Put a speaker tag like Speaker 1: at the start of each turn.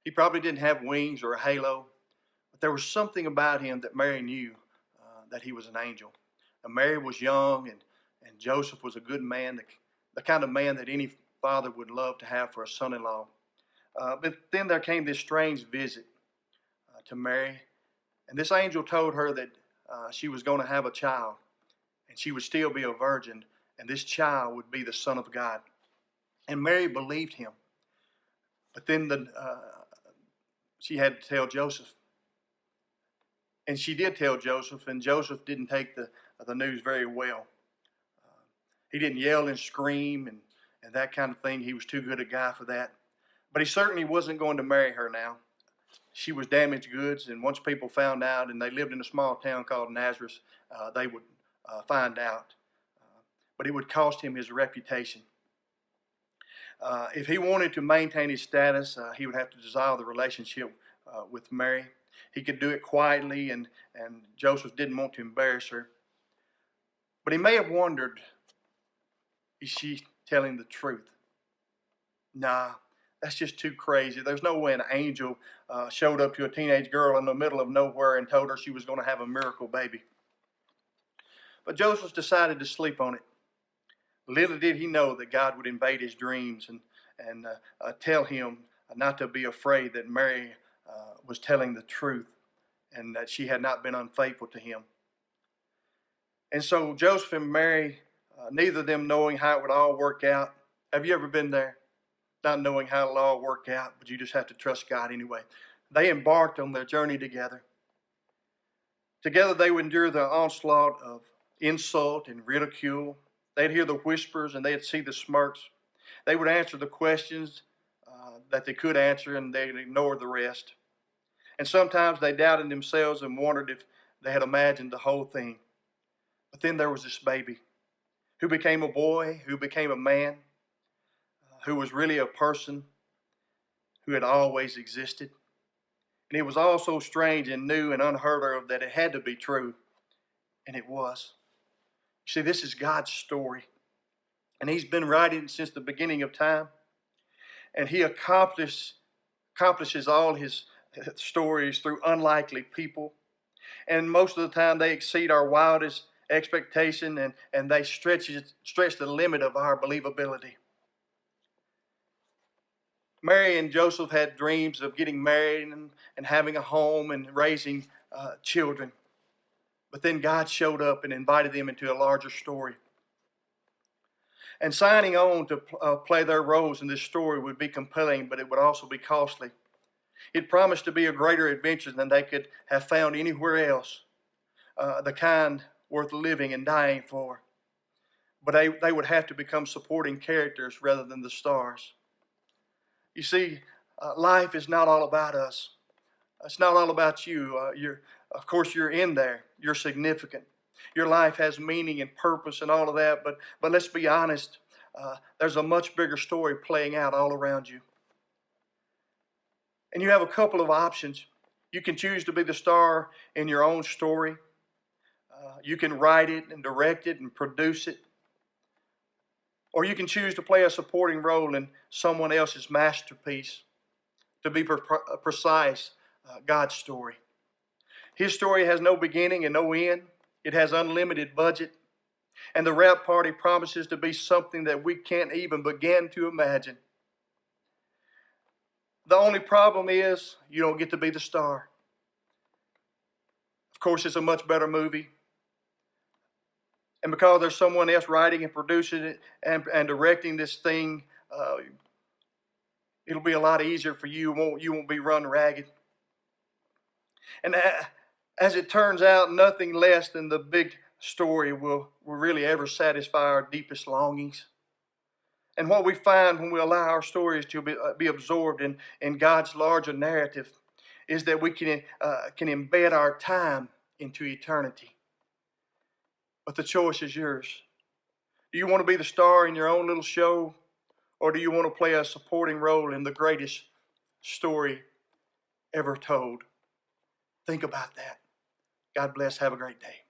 Speaker 1: He probably didn't have wings or a halo, but there was something about him that Mary knew that he was an angel. Now, Mary was young, and Joseph was a good man, the kind of man that any father would love to have for a son in law. But then there came this strange visit to Mary, and this angel told her that she was going to have a child, and she would still be a virgin, and this child would be the Son of God. And Mary believed him. But then she had to tell Joseph. And she did tell Joseph, and Joseph didn't take the news very well. He didn't yell and scream and that kind of thing. He was too good a guy for that. But he certainly wasn't going to marry her now. She was damaged goods, and once people found out, and they lived in a small town called Nazareth, they would find out. But it would cost him his reputation. If he wanted to maintain his status, he would have to dissolve the relationship with Mary. He could do it quietly, and Joseph didn't want to embarrass her. But he may have wondered, is she telling the truth? Nah, that's just too crazy. There's no way an angel showed up to a teenage girl in the middle of nowhere and told her she was going to have a miracle baby. But Joseph decided to sleep on it. Little did he know that God would invade his dreams and tell him not to be afraid that Mary was telling the truth and that she had not been unfaithful to him. And so Joseph and Mary, neither of them knowing how it would all work out. Have you ever been there? Not knowing how it'll all work out, but you just have to trust God anyway. They embarked on their journey together. Together they would endure the onslaught of insult and ridicule. They'd hear the whispers and they'd see the smirks. They would answer the questions that they could answer, and they'd ignore the rest. And sometimes they doubted themselves and wondered if they had imagined the whole thing. But then there was this baby who became a boy, who became a man, who was really a person who had always existed. And it was all so strange and new and unheard of that it had to be true. And it was. You see, this is God's story. And He's been writing since the beginning of time. And He accomplishes all His stories through unlikely people. And most of the time they exceed our wildest expectation, and they stretch the limit of our believability. Mary and Joseph had dreams of getting married and having a home and raising children. But then God showed up and invited them into a larger story. And signing on to play their roles in this story would be compelling, but it would also be costly. It promised to be a greater adventure than they could have found anywhere else, the kind worth living and dying for. But they would have to become supporting characters rather than the stars. You see, life is not all about us. It's not all about you. Of course, you're in there. You're significant. Your life has meaning and purpose and all of that. But let's be honest. There's a much bigger story playing out all around you. And you have a couple of options. You can choose to be the star in your own story. You can write it and direct it and produce it. Or you can choose to play a supporting role in someone else's masterpiece. To be precise, God's story. His story has no beginning and no end. It has unlimited budget. And the wrap party promises to be something that we can't even begin to imagine. The only problem is you don't get to be the star. Of course, it's a much better movie. And because there's someone else writing and producing it and directing this thing, it'll be a lot easier for you. You won't be run ragged. And as it turns out, nothing less than the big story will really ever satisfy our deepest longings. And what we find when we allow our stories to be absorbed in God's larger narrative is that we can embed our time into eternity. But the choice is yours. Do you want to be the star in your own little show, or do you want to play a supporting role in the greatest story ever told? Think about that. God bless. Have a great day.